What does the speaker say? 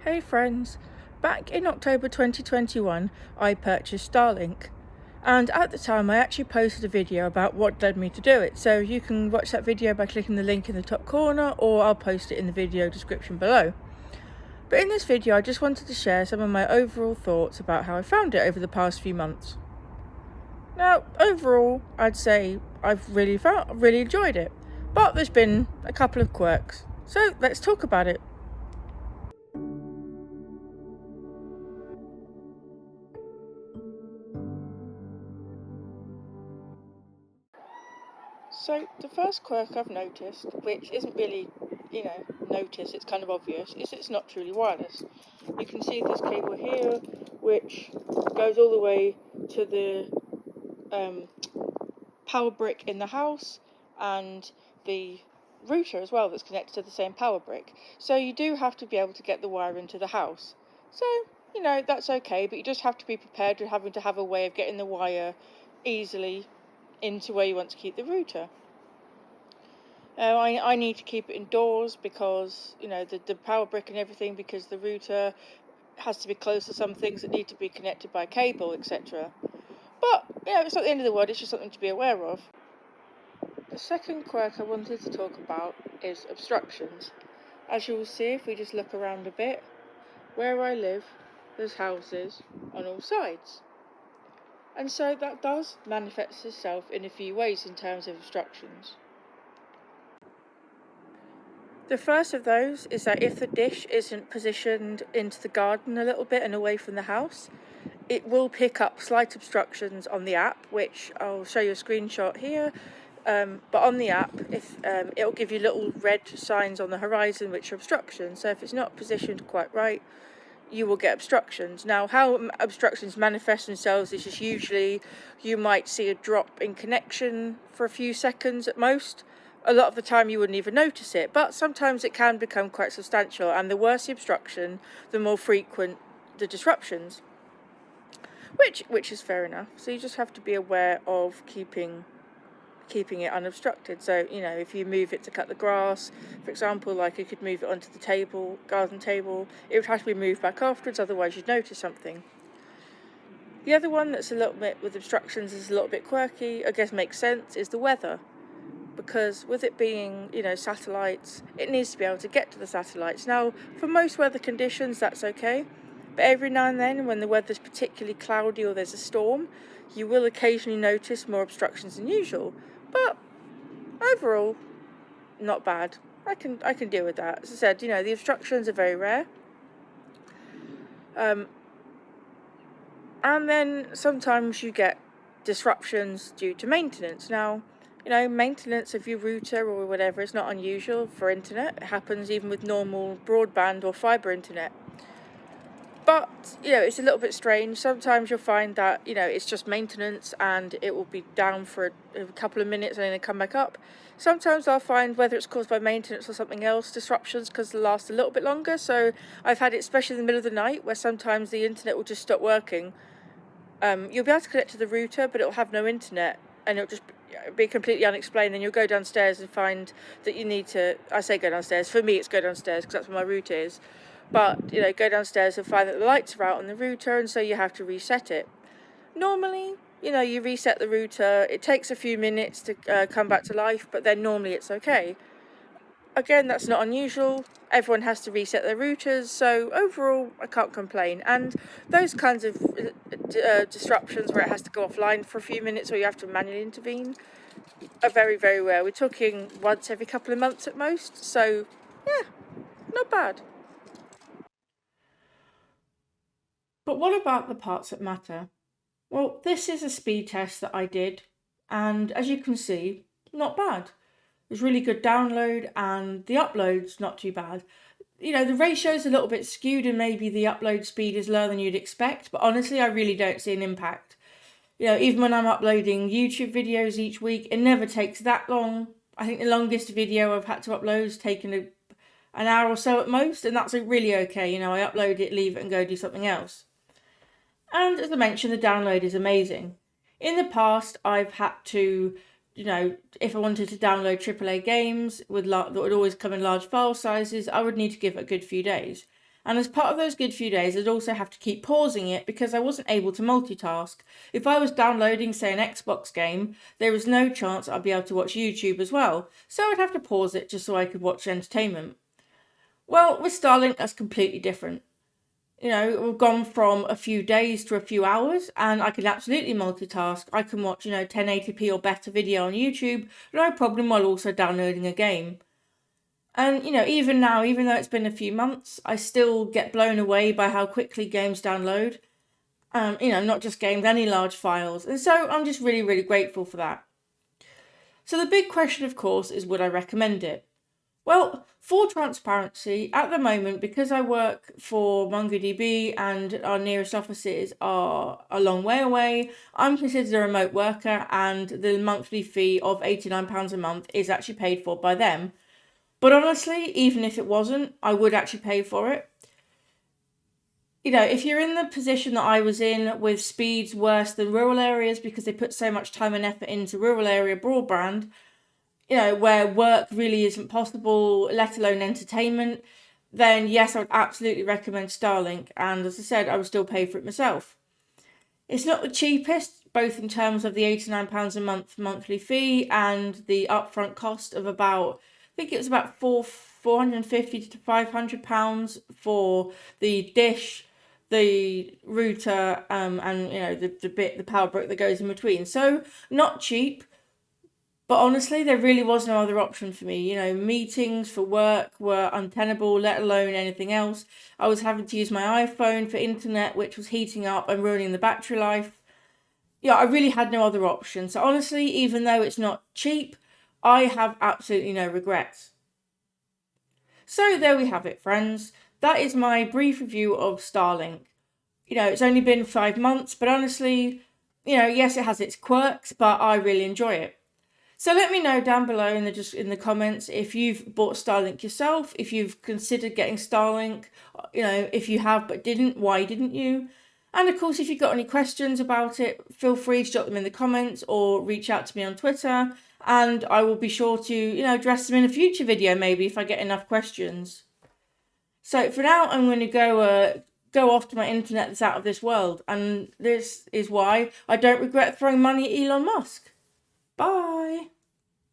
Hey friends, back in October 2021 I purchased Starlink, and at the time I actually posted a video about what led me to do it, so you can watch that video by clicking the link in the top corner, or I'll post it in the video description below. But in this video I just wanted to share some of my overall thoughts about how I found it over the past few months. Now overall I'd say I've really enjoyed it, but there's been a couple of quirks, so let's talk about it. So the first quirk I've noticed, which isn't really, noticed, it's kind of obvious, is it's not truly wireless. You can see this cable here, which goes all the way to the power brick in the house, and the router as well that's connected to the same power brick. So you do have to be able to get the wire into the house. So, that's okay, but you just have to be prepared to having to have a way of getting the wire easily into where you want to keep the router. I need to keep it indoors because, the power brick and everything, because the router has to be close to some things that need to be connected by cable, etc. But, it's not the end of the world, it's just something to be aware of. The second quirk I wanted to talk about is obstructions. As you will see, if we just look around a bit, where I live, there's houses on all sides. And so that does manifest itself in a few ways in terms of obstructions. The first of those is that if the dish isn't positioned into the garden a little bit and away from the house, it will pick up slight obstructions on the app, which I'll show you a screenshot here. But on the app, it'll give you little red signs on the horizon which are obstructions. So if it's not positioned quite right, you will get obstructions. Now, how obstructions manifest themselves is just usually you might see a drop in connection for a few seconds at most. A lot of the time you wouldn't even notice it, but sometimes it can become quite substantial, and the worse the obstruction, the more frequent the disruptions, which is fair enough. So you just have to be aware of keeping it unobstructed. So, if you move it to cut the grass, for example, like you could move it onto the garden table, it would have to be moved back afterwards, otherwise you'd notice something. The other one that's a little bit with obstructions is a little bit quirky, I guess makes sense, is the weather. Because with it being, satellites, it needs to be able to get to the satellites. Now, for most weather conditions, that's okay. But every now and then, when the weather's particularly cloudy or there's a storm, you will occasionally notice more obstructions than usual. But overall, not bad. I can deal with that. As I said, the obstructions are very rare. And then sometimes you get disruptions due to maintenance. Now, maintenance of your router or whatever is not unusual for internet. It happens even with normal broadband or fibre internet. But, it's a little bit strange. Sometimes you'll find that, it's just maintenance and it will be down for a couple of minutes and then come back up. Sometimes I'll find, whether it's caused by maintenance or something else, disruptions because they last a little bit longer. So I've had it especially in the middle of the night where sometimes the internet will just stop working. You'll be able to connect to the router, but it'll have no internet and it'll just be completely unexplained. And you'll go downstairs and find that you need to, I say go downstairs, for me it's go downstairs because that's where my router is. But, go downstairs and find that the lights are out on the router, and so you have to reset it. Normally, you reset the router, it takes a few minutes to come back to life, but then normally it's okay. Again, that's not unusual. Everyone has to reset their routers, so overall, I can't complain. And those kinds of disruptions where it has to go offline for a few minutes or you have to manually intervene are very, very rare. We're talking once every couple of months at most, so yeah, not bad. But what about the parts that matter? Well, this is a speed test that I did, and as you can see, not bad. It was really good download, and the upload's not too bad. The ratio's a little bit skewed, and maybe the upload speed is lower than you'd expect, but honestly, I really don't see an impact. Even when I'm uploading YouTube videos each week, it never takes that long. I think the longest video I've had to upload has taken an hour or so at most, and that's really okay. I upload it, leave it, and go do something else. And as I mentioned, the download is amazing. In the past, I've had to, if I wanted to download AAA games that would always come in large file sizes, I would need to give it a good few days. And as part of those good few days, I'd also have to keep pausing it because I wasn't able to multitask. If I was downloading, say, an Xbox game, there was no chance I'd be able to watch YouTube as well. So I'd have to pause it just so I could watch entertainment. Well, with Starlink, that's completely different. We've gone from a few days to a few hours, and I can absolutely multitask. I can watch, 1080p or better video on YouTube, no problem, while also downloading a game. And, even now, even though it's been a few months, I still get blown away by how quickly games download. Not just games, any large files. And so I'm just really, really grateful for that. So the big question, of course, is would I recommend it? Well, for transparency, at the moment, because I work for MongoDB and our nearest offices are a long way away, I'm considered a remote worker, and the monthly fee of £89 a month is actually paid for by them. But honestly, even if it wasn't, I would actually pay for it. If you're in the position that I was in with speeds worse than rural areas because they put so much time and effort into rural area broadband, where work really isn't possible, let alone entertainment, then yes, I would absolutely recommend Starlink. And as I said, I would still pay for it myself. It's not the cheapest, both in terms of the £89 a month monthly fee and the upfront cost of about, I think it was about £450 to £500 for the dish, the router, and the power brick that goes in between. So not cheap. But honestly, there really was no other option for me. Meetings for work were untenable, let alone anything else. I was having to use my iPhone for internet, which was heating up and ruining the battery life. I really had no other option. So honestly, even though it's not cheap, I have absolutely no regrets. So there we have it, friends. That is my brief review of Starlink. It's only been 5 months, but honestly, yes, it has its quirks, but I really enjoy it. So let me know down below in the comments if you've bought Starlink yourself, if you've considered getting Starlink, if you have but didn't, why didn't you? And of course, if you've got any questions about it, feel free to drop them in the comments or reach out to me on Twitter, and I will be sure to, address them in a future video maybe if I get enough questions. So for now, I'm going to go off to my internet that's out of this world, and this is why I don't regret throwing money at Elon Musk. Bye.